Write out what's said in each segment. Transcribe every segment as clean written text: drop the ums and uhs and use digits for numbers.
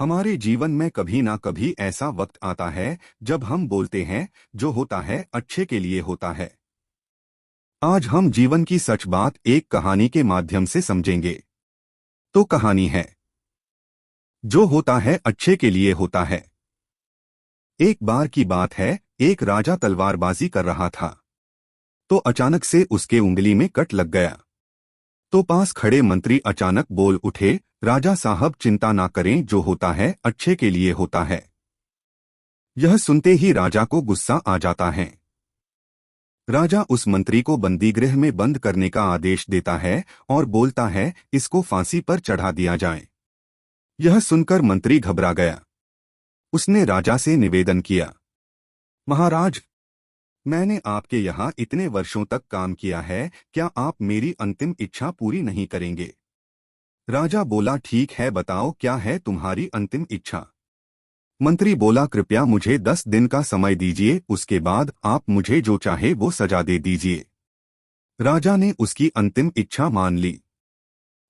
हमारे जीवन में कभी ना कभी ऐसा वक्त आता है जब हम बोलते हैं जो होता है अच्छे के लिए होता है। आज हम जीवन की सच बात एक कहानी के माध्यम से समझेंगे। तो कहानी है जो होता है अच्छे के लिए होता है। एक बार की बात है, एक राजा तलवारबाजी कर रहा था तो अचानक से उसके उंगली में कट लग गया। तो पास खड़े मंत्री अचानक बोल उठे, राजा साहब चिंता ना करें, जो होता है अच्छे के लिए होता है। यह सुनते ही राजा को गुस्सा आ जाता है। राजा उस मंत्री को बंदीगृह में बंद करने का आदेश देता है और बोलता है इसको फांसी पर चढ़ा दिया जाए। यह सुनकर मंत्री घबरा गया। उसने राजा से निवेदन किया, महाराज, मैंने आपके यहाँ इतने वर्षों तक काम किया है, क्या आप मेरी अंतिम इच्छा पूरी नहीं करेंगे? राजा बोला, ठीक है, बताओ क्या है तुम्हारी अंतिम इच्छा? मंत्री बोला, कृपया मुझे 10 दिन का समय दीजिए, उसके बाद आप मुझे जो चाहे वो सजा दे दीजिए। राजा ने उसकी अंतिम इच्छा मान ली।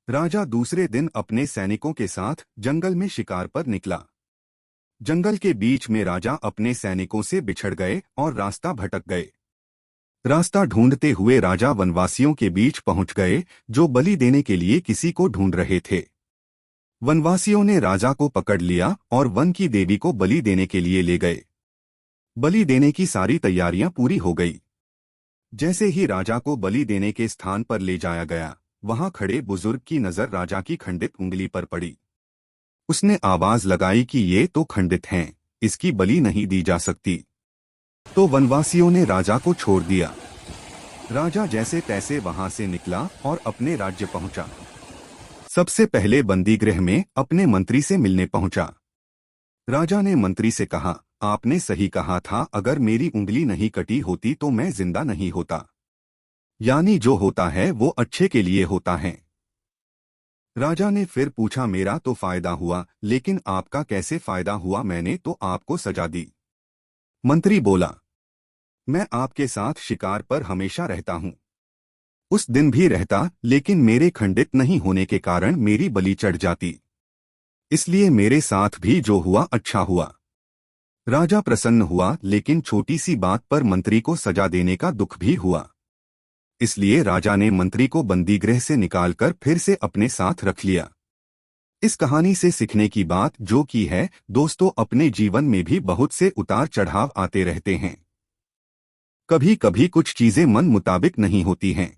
राजा दूसरे दिन अपने सैनिकों के साथ जंगल में शिकार पर निकला। जंगल के बीच में राजा अपने सैनिकों से बिछड़ गए और रास्ता भटक गए। रास्ता ढूंढते हुए राजा वनवासियों के बीच पहुंच गए जो बलि देने के लिए किसी को ढूंढ रहे थे। वनवासियों ने राजा को पकड़ लिया और वन की देवी को बलि देने के लिए ले गए। बलि देने की सारी तैयारियां पूरी हो गई। जैसे ही राजा को बलि देने के स्थान पर ले जाया गया, वहां खड़े बुजुर्ग की नजर राजा की खंडित उंगली पर पड़ी। उसने आवाज लगाई कि ये तो खंडित हैं, इसकी बलि नहीं दी जा सकती। तो वनवासियों ने राजा को छोड़ दिया। राजा जैसे तैसे वहां से निकला और अपने राज्य पहुंचा। सबसे पहले बंदीगृह में अपने मंत्री से मिलने पहुंचा। राजा ने मंत्री से कहा, आपने सही कहा था, अगर मेरी उंगली नहीं कटी होती तो मैं जिंदा नहीं होता। यानी जो होता है वो अच्छे के लिए होता है। राजा ने फिर पूछा, मेरा तो फायदा हुआ, लेकिन आपका कैसे फायदा हुआ? मैंने तो आपको सजा दी। मंत्री बोला, मैं आपके साथ शिकार पर हमेशा रहता हूं। उस दिन भी रहता, लेकिन मेरे खंडित नहीं होने के कारण मेरी बलि चढ़ जाती, इसलिए मेरे साथ भी जो हुआ अच्छा हुआ। राजा प्रसन्न हुआ, लेकिन छोटी सी बात पर मंत्री को सजा देने का दुख भी हुआ। इसलिए राजा ने मंत्री को बंदीगृह से निकालकर फिर से अपने साथ रख लिया। इस कहानी से सीखने की बात जो की है, दोस्तों, अपने जीवन में भी बहुत से उतार चढ़ाव आते रहते हैं। कभी कभी कुछ चीजें मन मुताबिक नहीं होती हैं।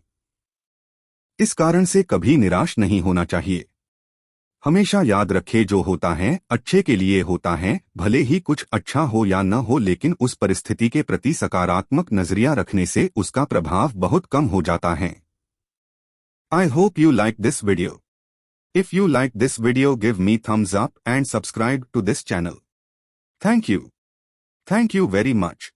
इस कारण से कभी निराश नहीं होना चाहिए। हमेशा याद रखें, जो होता है अच्छे के लिए होता है। भले ही कुछ अच्छा हो या न हो, लेकिन उस परिस्थिति के प्रति सकारात्मक नजरिया रखने से उसका प्रभाव बहुत कम हो जाता है। I hope you like this video. If you like this video, give me thumbs up and subscribe to this channel. Thank you. Thank you very much.